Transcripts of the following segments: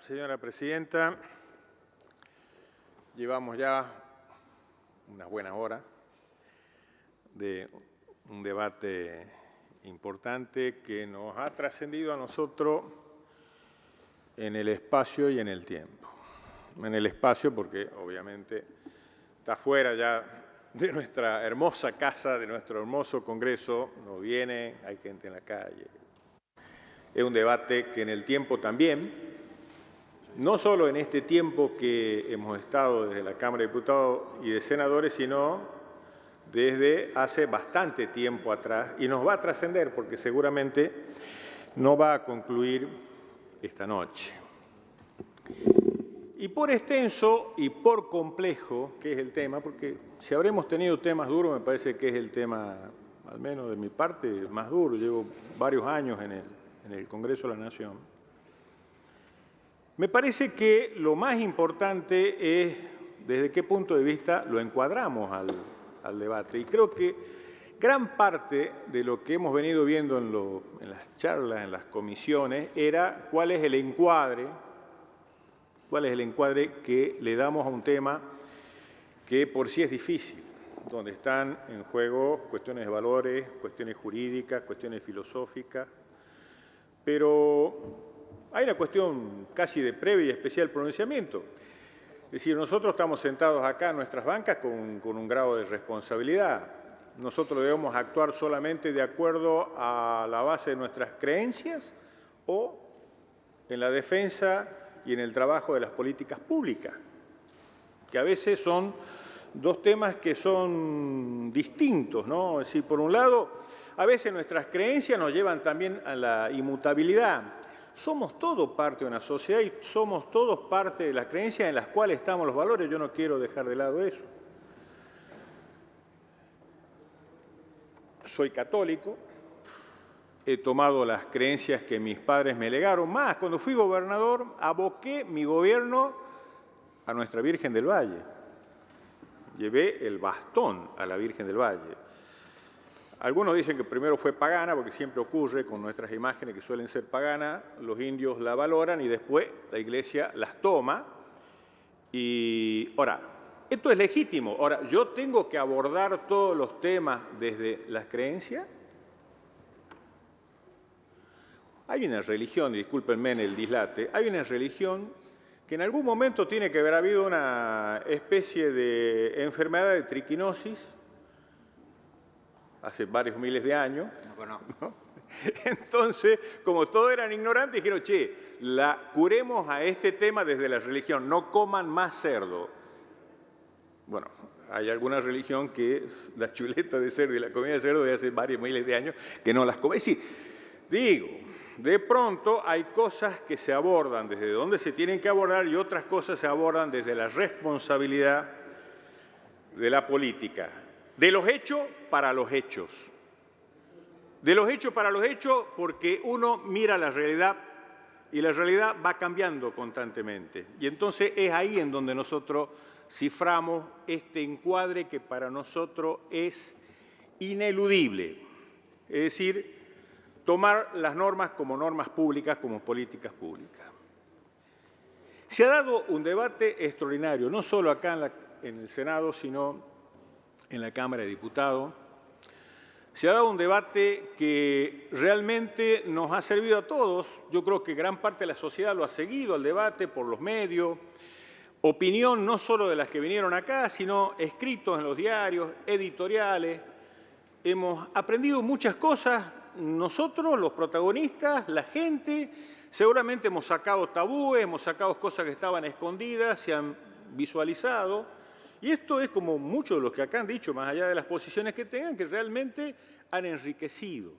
Señora Presidenta, llevamos ya una buena hora de un debate importante que nos ha trascendido a nosotros en el espacio y en el tiempo. En el espacio porque obviamente está fuera ya de nuestra hermosa casa, de nuestro hermoso Congreso, no viene, hay gente en la calle. Es un debate que en el tiempo también, no solo en este tiempo que hemos estado desde la Cámara de Diputados y de Senadores, sino desde hace bastante tiempo atrás, y nos va a trascender porque seguramente no va a concluir esta noche. Y por extenso y por complejo que es el tema, porque si habremos tenido temas duros, me parece que es el tema, al menos de mi parte, más duro. Llevo varios años en el Congreso de la Nación. Me parece que lo más importante es desde qué punto de vista lo encuadramos al debate. Y creo que gran parte de lo que hemos venido viendo en las charlas, en las comisiones, era cuál es el encuadre que le damos a un tema que por sí es difícil, donde están en juego cuestiones de valores, cuestiones jurídicas, cuestiones filosóficas, pero hay una cuestión casi de previo y especial pronunciamiento. Es decir, nosotros estamos sentados acá en nuestras bancas con un grado de responsabilidad. Nosotros debemos actuar solamente de acuerdo a la base de nuestras creencias o en la defensa y en el trabajo de las políticas públicas, que a veces son dos temas que son distintos, ¿no? Es decir, por un lado, a veces nuestras creencias nos llevan también a la inmutabilidad. Somos todos parte de una sociedad y somos todos parte de las creencias en las cuales estamos los valores. Yo no quiero dejar de lado eso. Soy católico, he tomado las creencias que mis padres me legaron. Más, cuando fui gobernador, aboqué mi gobierno a nuestra Virgen del Valle. Llevé el bastón a la Virgen del Valle. Algunos dicen que primero fue pagana, porque siempre ocurre con nuestras imágenes que suelen ser paganas, los indios la valoran y después la Iglesia las toma. Y ahora, esto es legítimo. Ahora, ¿yo tengo que abordar todos los temas desde las creencias? Hay una religión, discúlpenme en el dislate, hay una religión que en algún momento tiene que haber habido una especie de enfermedad de triquinosis, hace varios miles de años. No conozco. ¿No? Entonces, como todos eran ignorantes, dijeron, curemos a este tema desde la religión, no coman más cerdo. Bueno, hay alguna religión que es la chuleta de cerdo y la comida de cerdo de hace varios miles de años que no las come. Sí, digo, de pronto hay cosas que se abordan desde donde se tienen que abordar y otras cosas se abordan desde la responsabilidad de la política. De los hechos para los hechos. De los hechos para los hechos porque uno mira la realidad y la realidad va cambiando constantemente. Y entonces es ahí en donde nosotros ciframos este encuadre que para nosotros es ineludible. Es decir, tomar las normas como normas públicas, como políticas públicas. Se ha dado un debate extraordinario, no solo acá en el Senado, sino en la Cámara de Diputados. Se ha dado un debate que realmente nos ha servido a todos. Yo creo que gran parte de la sociedad lo ha seguido al debate por los medios. Opinión no solo de las que vinieron acá, sino escritos en los diarios, editoriales. Hemos aprendido muchas cosas. Nosotros, los protagonistas, la gente, seguramente hemos sacado tabúes, hemos sacado cosas que estaban escondidas, se han visualizado. Y esto es como muchos de los que acá han dicho, más allá de las posiciones que tengan, que realmente han enriquecido.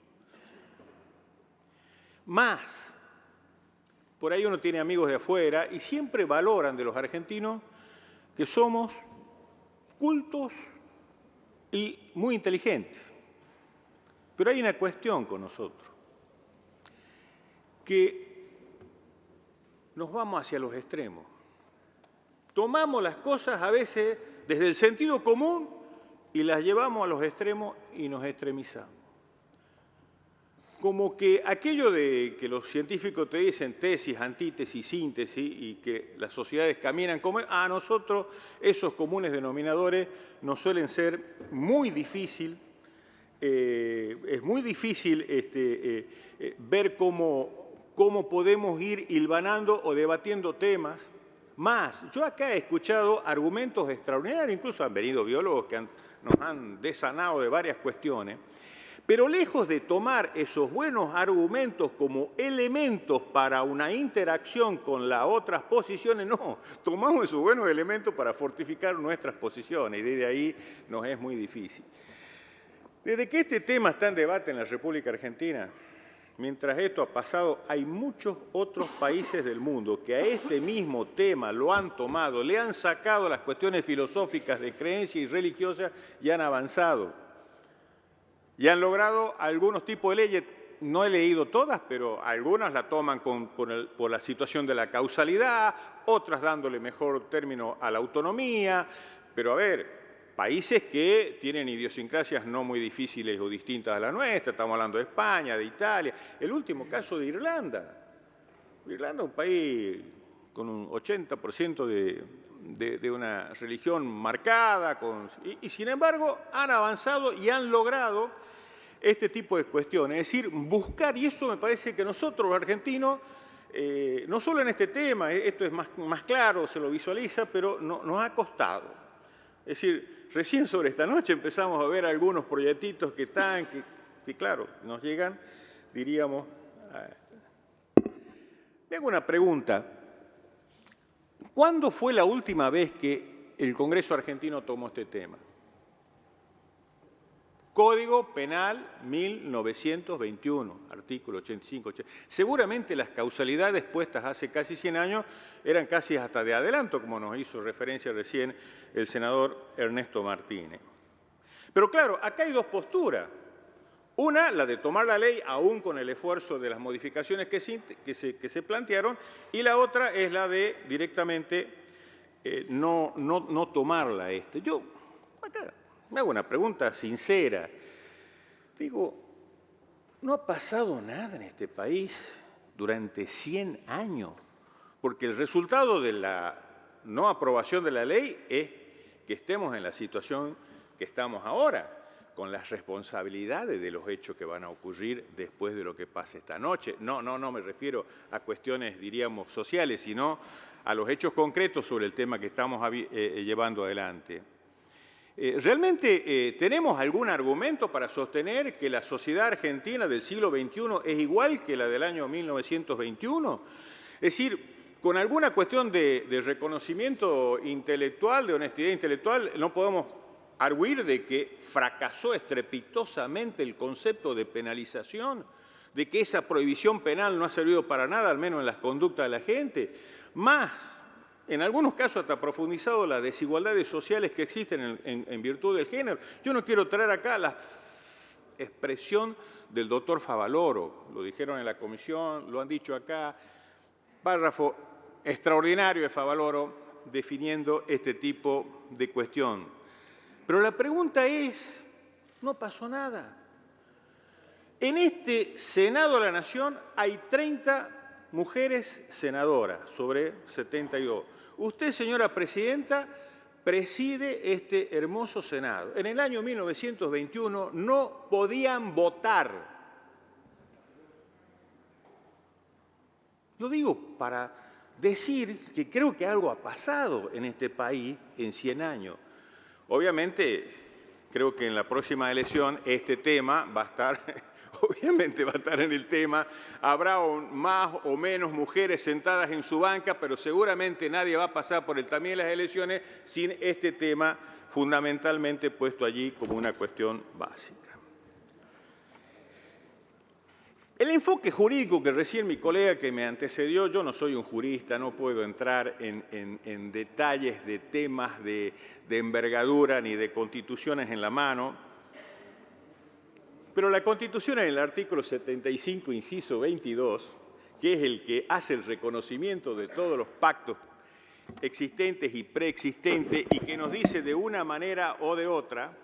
Más, por ahí uno tiene amigos de afuera y siempre valoran de los argentinos que somos cultos y muy inteligentes. Pero hay una cuestión con nosotros, que nos vamos hacia los extremos. Tomamos las cosas a veces desde el sentido común y las llevamos a los extremos y nos extremizamos. como que aquello de que los científicos te dicen tesis, antítesis, síntesis y que las sociedades caminan como a nosotros esos comunes denominadores nos suelen ser muy difícil, es muy difícil ver cómo podemos ir hilvanando o debatiendo temas. Más, yo acá he escuchado argumentos extraordinarios, incluso han venido biólogos que nos han desanado de varias cuestiones, pero lejos de tomar esos buenos argumentos como elementos para una interacción con las otras posiciones, no, tomamos esos buenos elementos para fortificar nuestras posiciones y desde ahí nos es muy difícil. Desde que este tema está en debate en la República Argentina, mientras esto ha pasado, hay muchos otros países del mundo que a este mismo tema lo han tomado, le han sacado las cuestiones filosóficas de creencia y religiosas y han avanzado. Y han logrado algunos tipos de leyes, no he leído todas, pero algunas la toman por la situación de la causalidad, otras dándole mejor término a la autonomía, pero a ver, países que tienen idiosincrasias no muy difíciles o distintas a la nuestra, estamos hablando de España, de Italia, el último caso de Irlanda. Irlanda es un país con un 80% de una religión marcada, y sin embargo han avanzado y han logrado este tipo de cuestiones, es decir, buscar, y eso me parece que nosotros los argentinos, no solo en este tema, esto es más claro, se lo visualiza, pero nos ha costado. Es decir, recién sobre esta noche empezamos a ver algunos proyectitos que están, que claro, nos llegan, diríamos. Me hago una pregunta. ¿Cuándo fue la última vez que el Congreso argentino tomó este tema? Código Penal 1921, artículo 85. Seguramente las causalidades puestas hace casi 100 años eran casi hasta de adelanto, como nos hizo referencia recién el senador Ernesto Martínez. Pero claro, acá hay dos posturas. Una, la de tomar la ley aún con el esfuerzo de las modificaciones que se plantearon, y la otra es la de directamente no tomarla. Yo acá me hago una pregunta sincera. Digo, no ha pasado nada en este país durante 100 años, porque el resultado de la no aprobación de la ley es que estemos en la situación que estamos ahora, con las responsabilidades de los hechos que van a ocurrir después de lo que pase esta noche. No me refiero a cuestiones, diríamos, sociales, sino a los hechos concretos sobre el tema que estamos llevando adelante. ¿Realmente tenemos algún argumento para sostener que la sociedad argentina del siglo XXI es igual que la del año 1921? Es decir, con alguna cuestión de reconocimiento intelectual, de honestidad intelectual, no podemos arguir de que fracasó estrepitosamente el concepto de penalización, de que esa prohibición penal no ha servido para nada, al menos en las conductas de la gente. Más, en algunos casos hasta profundizado las desigualdades sociales que existen en virtud del género. Yo no quiero traer acá la expresión del doctor Favaloro, lo dijeron en la comisión, lo han dicho acá, párrafo extraordinario de Favaloro definiendo este tipo de cuestión. Pero la pregunta es, no pasó nada. En este Senado de la Nación hay 30 mujeres senadoras sobre 72. Usted, señora presidenta, preside este hermoso Senado. En el año 1921 no podían votar. Lo digo para decir que creo que algo ha pasado en este país en 100 años. Obviamente, creo que en la próxima elección este tema va a estar, obviamente va a estar en el tema, habrá más o menos mujeres sentadas en su banca, pero seguramente nadie va a pasar por el también las elecciones sin este tema fundamentalmente puesto allí como una cuestión básica. El enfoque jurídico que recién mi colega que me antecedió, yo no soy un jurista, no puedo entrar en detalles de temas de envergadura ni de constituciones en la mano, pero la Constitución en el artículo 75, inciso 22, que es el que hace el reconocimiento de todos los pactos existentes y preexistentes y que nos dice de una manera o de otra,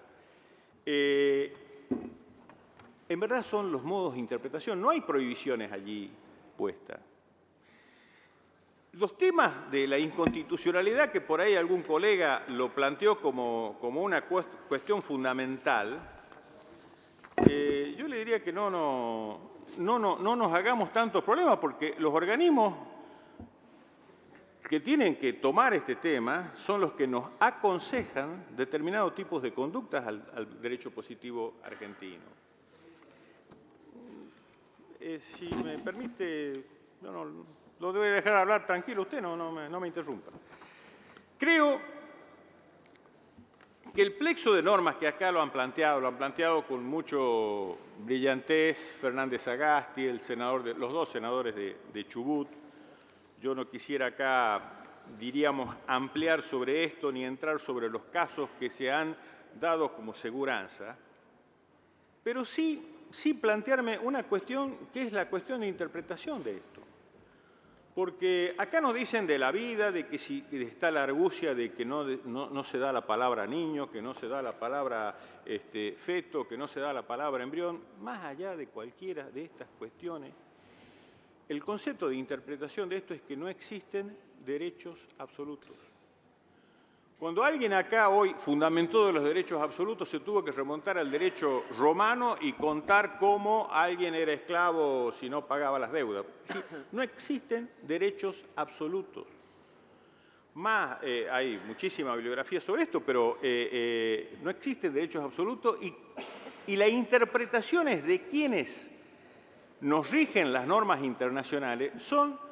en verdad son los modos de interpretación, no hay prohibiciones allí puestas. Los temas de la inconstitucionalidad, que por ahí algún colega lo planteó como una cuestión fundamental, yo le diría que no nos hagamos tantos problemas, porque los organismos que tienen que tomar este tema son los que nos aconsejan determinados tipos de conductas al derecho positivo argentino. Si me permite, lo debe dejar hablar tranquilo usted, no me interrumpa. Creo que el plexo de normas que acá lo han planteado con mucho brillantez Fernández Sagasti, los dos senadores de Chubut. Yo no quisiera acá, diríamos, ampliar sobre esto ni entrar sobre los casos que se han dado como seguranza, pero sí plantearme una cuestión que es la cuestión de interpretación de esto. Porque acá nos dicen de la vida, de que si está la argucia de que no se da la palabra niño, que no se da la palabra feto, que no se da la palabra embrión. Más allá de cualquiera de estas cuestiones, el concepto de interpretación de esto es que no existen derechos absolutos. Cuando alguien acá hoy fundamentó de los derechos absolutos, se tuvo que remontar al derecho romano y contar cómo alguien era esclavo si no pagaba las deudas. Sí, no existen derechos absolutos. Más, hay muchísima bibliografía sobre esto, pero no existen derechos absolutos y las interpretaciones de quienes nos rigen las normas internacionales son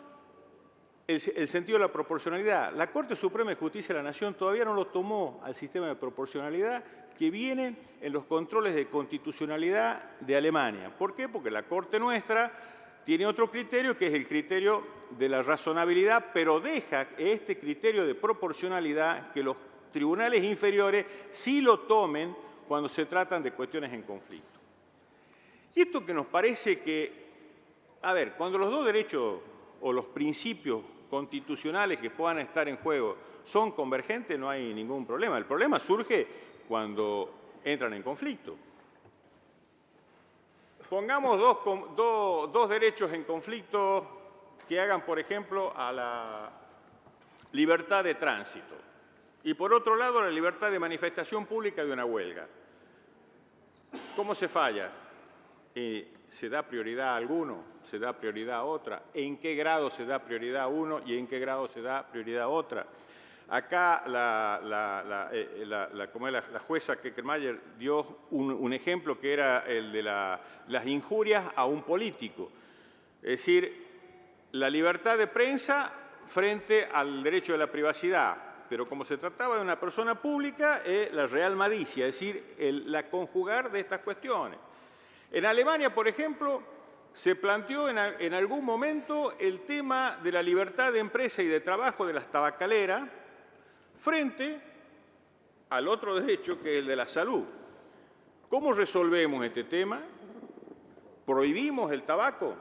el sentido de la proporcionalidad. La Corte Suprema de Justicia de la Nación todavía no lo tomó al sistema de proporcionalidad que viene en los controles de constitucionalidad de Alemania. ¿Por qué? Porque la Corte nuestra tiene otro criterio, que es el criterio de la razonabilidad, pero deja este criterio de proporcionalidad que los tribunales inferiores sí lo tomen cuando se tratan de cuestiones en conflicto. Y esto que nos parece que, cuando los dos derechos o los principios constitucionales que puedan estar en juego son convergentes, no hay ningún problema. El problema surge cuando entran en conflicto. Pongamos dos derechos en conflicto que hagan, por ejemplo, a la libertad de tránsito y, por otro lado, la libertad de manifestación pública de una huelga. ¿Cómo se falla? ¿Se da prioridad a alguno? ¿Se da prioridad a otra? ¿En qué grado se da prioridad a uno y en qué grado se da prioridad a otra? Acá la jueza Keckermayer dio un ejemplo que era el de las injurias a un político. Es decir, la libertad de prensa frente al derecho de la privacidad. Pero como se trataba de una persona pública, la real malicia, es decir, la conjugar de estas cuestiones. En Alemania, por ejemplo, se planteó en algún momento el tema de la libertad de empresa y de trabajo de las tabacaleras frente al otro derecho, que es el de la salud. ¿Cómo resolvemos este tema? ¿Prohibimos el tabaco?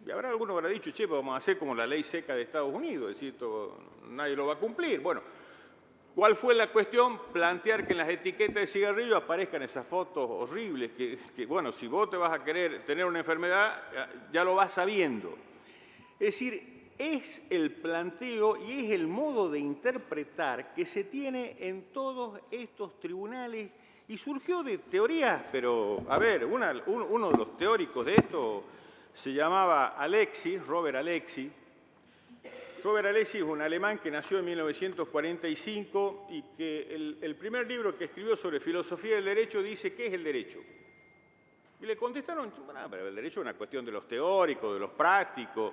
Y habrá alguno que habrá dicho, che, vamos a hacer como la ley seca de Estados Unidos, es decir, nadie lo va a cumplir. Bueno, ¿cuál fue la cuestión? Plantear que en las etiquetas de cigarrillo aparezcan esas fotos horribles, que bueno, si vos te vas a querer tener una enfermedad, ya lo vas sabiendo. Es decir, es el planteo y es el modo de interpretar que se tiene en todos estos tribunales y surgió de teorías, pero, uno de los teóricos de esto se llamaba Robert Alexis. Robert Alexis es un alemán que nació en 1945 y que el primer libro que escribió sobre filosofía del derecho dice ¿qué es el derecho? Y le contestaron, pero el derecho es una cuestión de los teóricos, de los prácticos.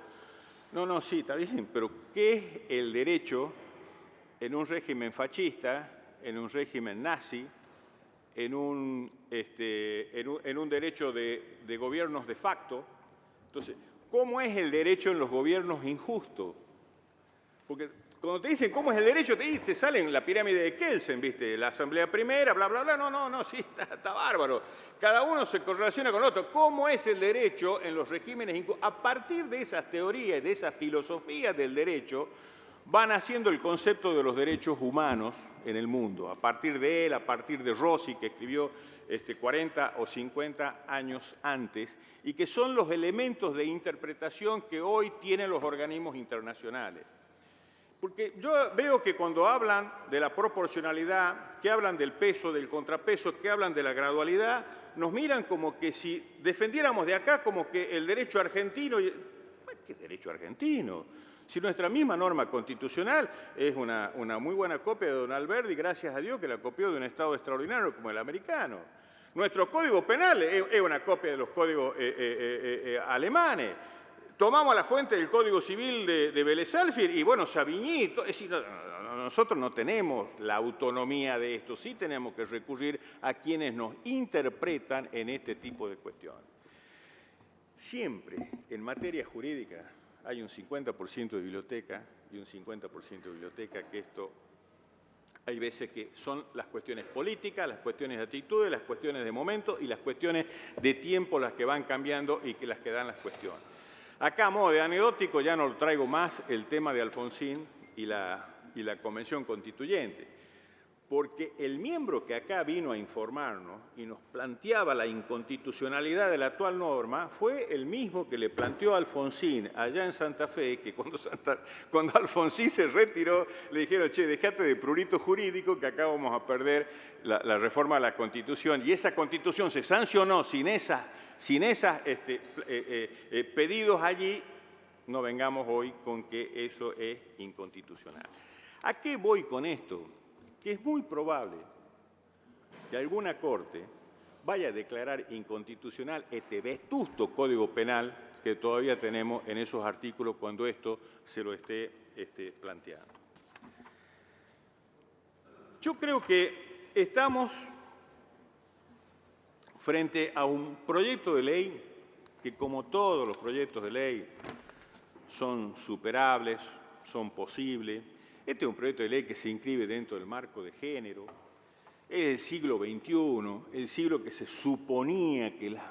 No, sí, está bien, pero ¿qué es el derecho en un régimen fascista, en un régimen nazi, en un derecho de gobiernos de facto? Entonces, ¿cómo es el derecho en los gobiernos injustos? Porque cuando te dicen cómo es el derecho, te salen la pirámide de Kelsen, ¿viste? La asamblea primera, bla, bla, bla. No, sí, está bárbaro. Cada uno se correlaciona con otro. ¿Cómo es el derecho en los regímenes injustos? A partir de esas teorías, de esa filosofía del derecho, van haciendo el concepto de los derechos humanos en el mundo. A partir de él, a partir de Rossi, que escribió 40 o 50 años antes y que son los elementos de interpretación que hoy tienen los organismos internacionales. Porque yo veo que cuando hablan de la proporcionalidad, que hablan del peso, del contrapeso, que hablan de la gradualidad, nos miran como que si defendiéramos de acá como que el derecho argentino... ¿Qué derecho argentino? Si nuestra misma norma constitucional es una muy buena copia de don Alberti, gracias a Dios que la copió de un Estado extraordinario como el americano. Nuestro Código Penal es una copia de los códigos alemanes. Tomamos la fuente del Código Civil de Vélez Sarsfield y, bueno, Savigny. Es decir, nosotros no tenemos la autonomía de esto, sí tenemos que recurrir a quienes nos interpretan en este tipo de cuestiones. Siempre en materia jurídica hay un 50% de biblioteca y un 50% de biblioteca, que esto hay veces que son las cuestiones políticas, las cuestiones de actitudes, las cuestiones de momento y las cuestiones de tiempo las que van cambiando y que las que dan las cuestiones. Acá, a modo de anecdótico, ya no lo traigo más el tema de Alfonsín y la Convención Constituyente, porque el miembro que acá vino a informarnos y nos planteaba la inconstitucionalidad de la actual norma fue el mismo que le planteó a Alfonsín allá en Santa Fe, que cuando Alfonsín se retiró le dijeron, che, dejate de prurito jurídico que acá vamos a perder la reforma de la Constitución. Y esa Constitución se sancionó sin esos pedidos allí, no vengamos hoy con que eso es inconstitucional. ¿A qué voy con esto? Que es muy probable que alguna corte vaya a declarar inconstitucional este vetusto Código Penal que todavía tenemos en esos artículos cuando esto se lo esté planteando. Yo creo que estamos frente a un proyecto de ley que, como todos los proyectos de ley, son superables, son posibles. Este es un proyecto de ley que se inscribe dentro del marco de género. Es el siglo XXI, el siglo que se suponía que las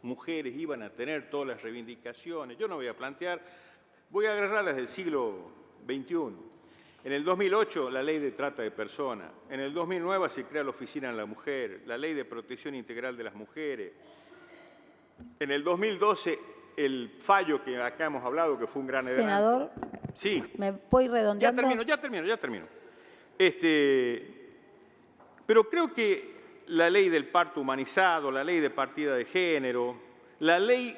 mujeres iban a tener todas las reivindicaciones. Yo no voy a plantear, voy a agarrarlas del siglo XXI. En el 2008, la Ley de Trata de Personas. En el 2009 se crea la Oficina de la Mujer, la Ley de Protección Integral de las Mujeres. En el 2012, el fallo que acá hemos hablado, que fue un gran adelanto. Senador, sí. ¿Me voy redondeando? Ya termino. Pero creo que la ley del parto humanizado, la ley de partida de género, la ley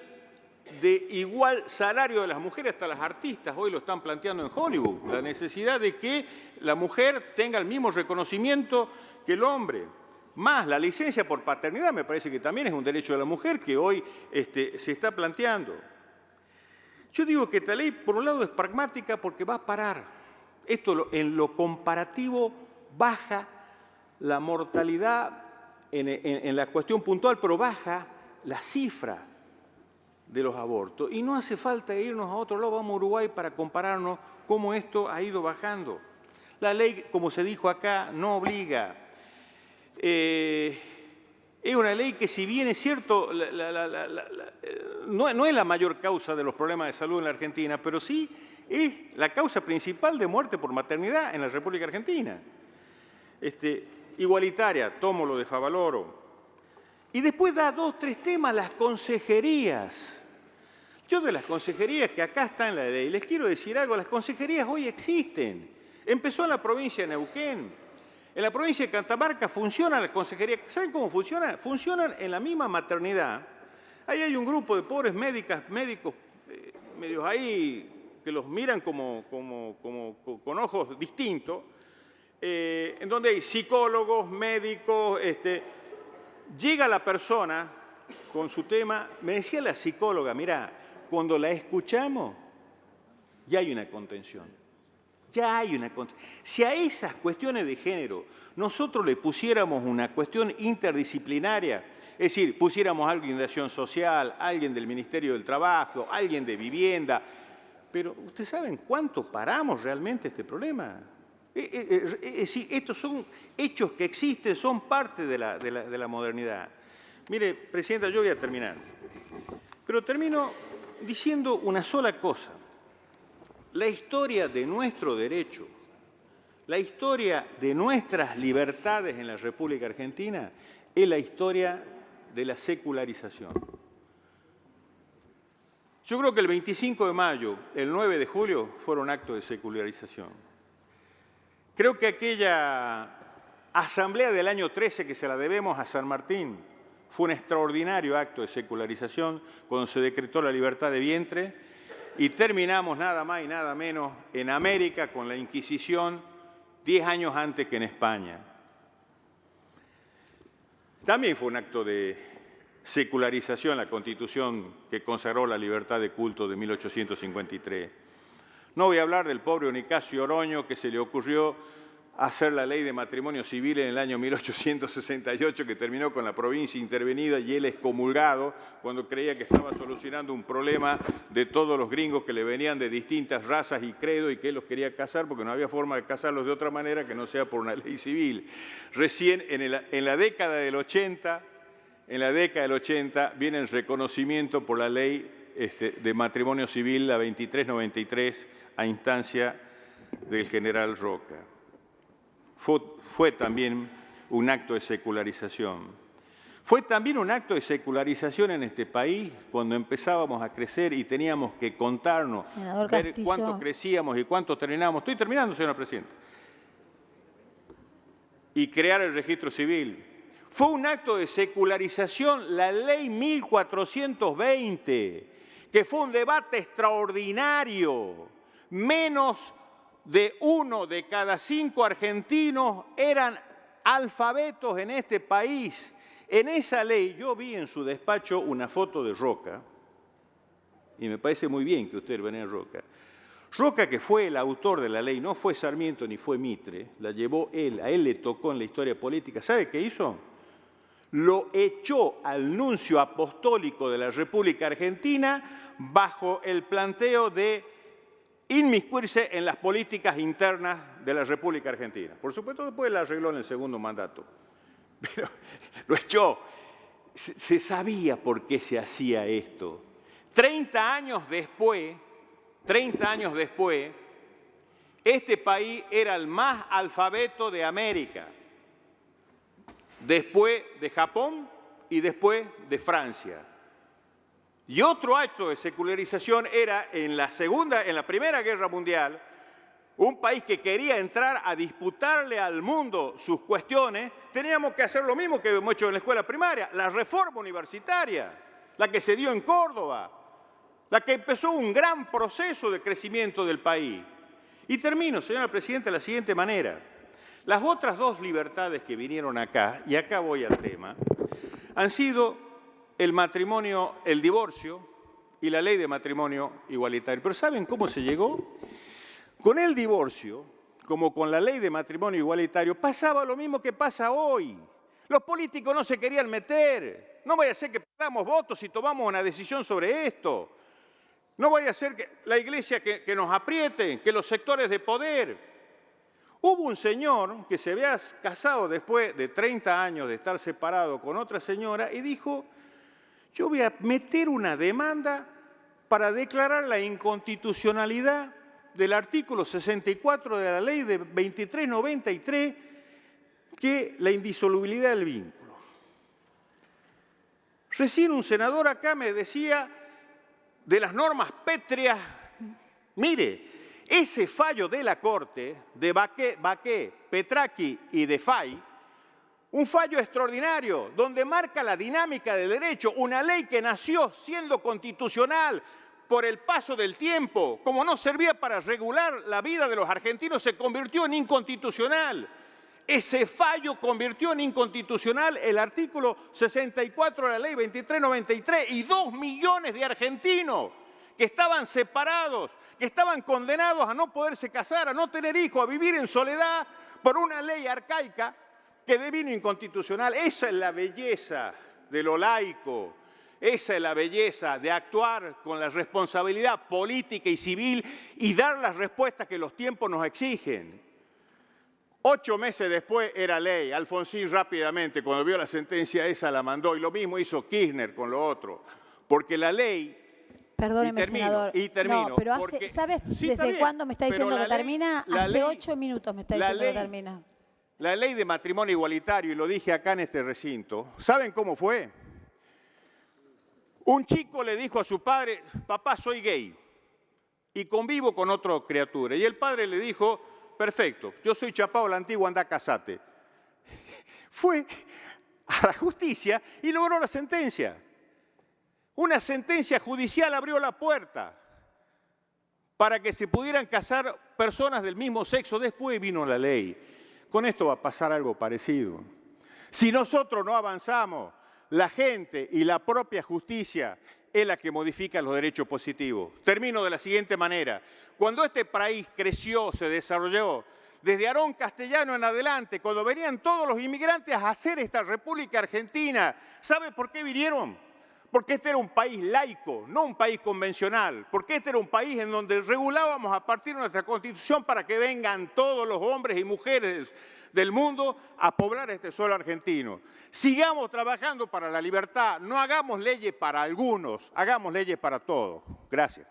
de igual salario de las mujeres, hasta las artistas hoy lo están planteando en Hollywood, la necesidad de que la mujer tenga el mismo reconocimiento que el hombre. Más la licencia por paternidad, me parece que también es un derecho de la mujer que hoy se está planteando. Yo digo que esta ley, por un lado, es pragmática porque va a parar. Esto en lo comparativo baja la mortalidad en la cuestión puntual, pero baja la cifra de los abortos. Y no hace falta irnos a otro lado, vamos a Uruguay para compararnos cómo esto ha ido bajando. La ley, como se dijo acá, no obliga. Es una ley que, si bien es cierto, no es la mayor causa de los problemas de salud en la Argentina, pero sí es la causa principal de muerte por maternidad en la República Argentina. Igualitaria, tomo lo de Favaloro. Y después da 2 o 3 temas, las consejerías. Yo de las consejerías que acá está en la ley, les quiero decir algo, las consejerías hoy existen. Empezó en la provincia de Neuquén. En la provincia de Catamarca funciona la consejería. ¿Saben cómo funciona? Funcionan en la misma maternidad. Ahí hay un grupo de pobres médicos medios ahí que los miran con ojos distintos, en donde hay psicólogos, médicos. Llega la persona con su tema. Me decía la psicóloga, mira, cuando la escuchamos ya hay una contención. Ya hay una contención. Si a esas cuestiones de género nosotros le pusiéramos una cuestión interdisciplinaria, es decir, pusiéramos a alguien de acción social, alguien del Ministerio del Trabajo, alguien de vivienda, pero ¿ustedes saben cuánto paramos realmente este problema? Es decir, estos son hechos que existen, son parte de la modernidad. Mire, Presidenta, yo voy a terminar, pero termino diciendo una sola cosa. La historia de nuestro derecho, la historia de nuestras libertades en la República Argentina es la historia de la secularización. Yo creo que el 25 de mayo, el 9 de julio, fueron actos de secularización. Creo que aquella asamblea del año 13, que se la debemos a San Martín, fue un extraordinario acto de secularización cuando se decretó la libertad de vientre y terminamos nada más y nada menos en América con la Inquisición 10 años antes que en España. También fue un acto de secularización la Constitución que consagró la libertad de culto de 1853. No voy a hablar del pobre Nicasio Oroño que se le ocurrió hacer la ley de matrimonio civil en el año 1868 que terminó con la provincia intervenida y él excomulgado cuando creía que estaba solucionando un problema de todos los gringos que le venían de distintas razas y credos y que él los quería casar porque no había forma de casarlos de otra manera que no sea por una ley civil. Recién en la década del 80, viene el reconocimiento por la ley de matrimonio civil, la 2393, a instancia del general Roca. Fue también un acto de secularización. Fue también un acto de secularización en este país cuando empezábamos a crecer y teníamos que contarnos, ver cuánto crecíamos y cuánto terminábamos. Estoy terminando, señora Presidenta. Y crear el registro civil. Fue un acto de secularización la ley 1420, que fue un debate extraordinario. Menos de 1 de cada 5 argentinos eran alfabetos en este país. En esa ley, yo vi en su despacho una foto de Roca, y me parece muy bien que usted venga a Roca. Roca, que fue el autor de la ley, no fue Sarmiento ni fue Mitre, la llevó él, a él le tocó en la historia política. ¿Sabe qué hizo? Lo echó al nuncio apostólico de la República Argentina bajo el planteo de inmiscuirse en las políticas internas de la República Argentina. Por supuesto, después la arregló en el segundo mandato. Pero lo echó. Se sabía por qué se hacía esto. 30 años después, este país era el más alfabeto de América. Después de Japón y después de Francia. Y otro acto de secularización era en la Primera Guerra Mundial, un país que quería entrar a disputarle al mundo sus cuestiones, teníamos que hacer lo mismo que hemos hecho en la escuela primaria, la reforma universitaria, la que se dio en Córdoba, la que empezó un gran proceso de crecimiento del país. Y termino, señora Presidenta, de la siguiente manera. Las otras dos libertades que vinieron acá, y acá voy al tema, han sido el matrimonio, el divorcio y la ley de matrimonio igualitario. Pero ¿saben cómo se llegó? Con el divorcio, como con la ley de matrimonio igualitario, pasaba lo mismo que pasa hoy. Los políticos no se querían meter. No vaya a ser que perdamos votos si tomamos una decisión sobre esto. No vaya a ser que la iglesia que nos apriete, que los sectores de poder. Hubo un señor que se había casado después de 30 años de estar separado con otra señora y dijo: yo voy a meter una demanda para declarar la inconstitucionalidad del artículo 64 de la ley de 2393, que es la indisolubilidad del vínculo. Recién un senador acá me decía de las normas pétreas. Mire, ese fallo de la Corte de Baqué, Petracchi y de Fay, un fallo extraordinario, donde marca la dinámica del derecho, una ley que nació siendo constitucional por el paso del tiempo, como no servía para regular la vida de los argentinos, se convirtió en inconstitucional. Ese fallo convirtió en inconstitucional el artículo 64 de la ley 2393 y 2 millones de argentinos que estaban separados, que estaban condenados a no poderse casar, a no tener hijos, a vivir en soledad por una ley arcaica que devino inconstitucional. Esa es la belleza de lo laico, esa es la belleza de actuar con la responsabilidad política y civil y dar las respuestas que los tiempos nos exigen. 8 meses después era ley. Alfonsín rápidamente, cuando vio la sentencia esa, la mandó, y lo mismo hizo Kirchner con lo otro, porque la ley... Perdóneme, senador. Y termino. No, pero ¿sabes sí, desde cuándo me está diciendo que termina? Hace 8 minutos me está diciendo que termina. la ley de matrimonio igualitario, y lo dije acá en este recinto, ¿saben cómo fue? Un chico le dijo a su padre, papá, soy gay y convivo con otra criatura. Y el padre le dijo, perfecto, yo soy chapao la antigua, anda, casate. Fue a la justicia y logró la sentencia. Una sentencia judicial abrió la puerta para que se pudieran casar personas del mismo sexo. Después vino la ley. Con esto va a pasar algo parecido. Si nosotros no avanzamos, la gente y la propia justicia es la que modifica los derechos positivos. Termino de la siguiente manera. Cuando este país creció, se desarrolló, desde Aarón Castellano en adelante, cuando venían todos los inmigrantes a hacer esta República Argentina, ¿sabe por qué vinieron? Porque este era un país laico, no un país convencional. Porque este era un país en donde regulábamos a partir de nuestra Constitución para que vengan todos los hombres y mujeres del mundo a poblar este suelo argentino. Sigamos trabajando para la libertad, no hagamos leyes para algunos, hagamos leyes para todos. Gracias.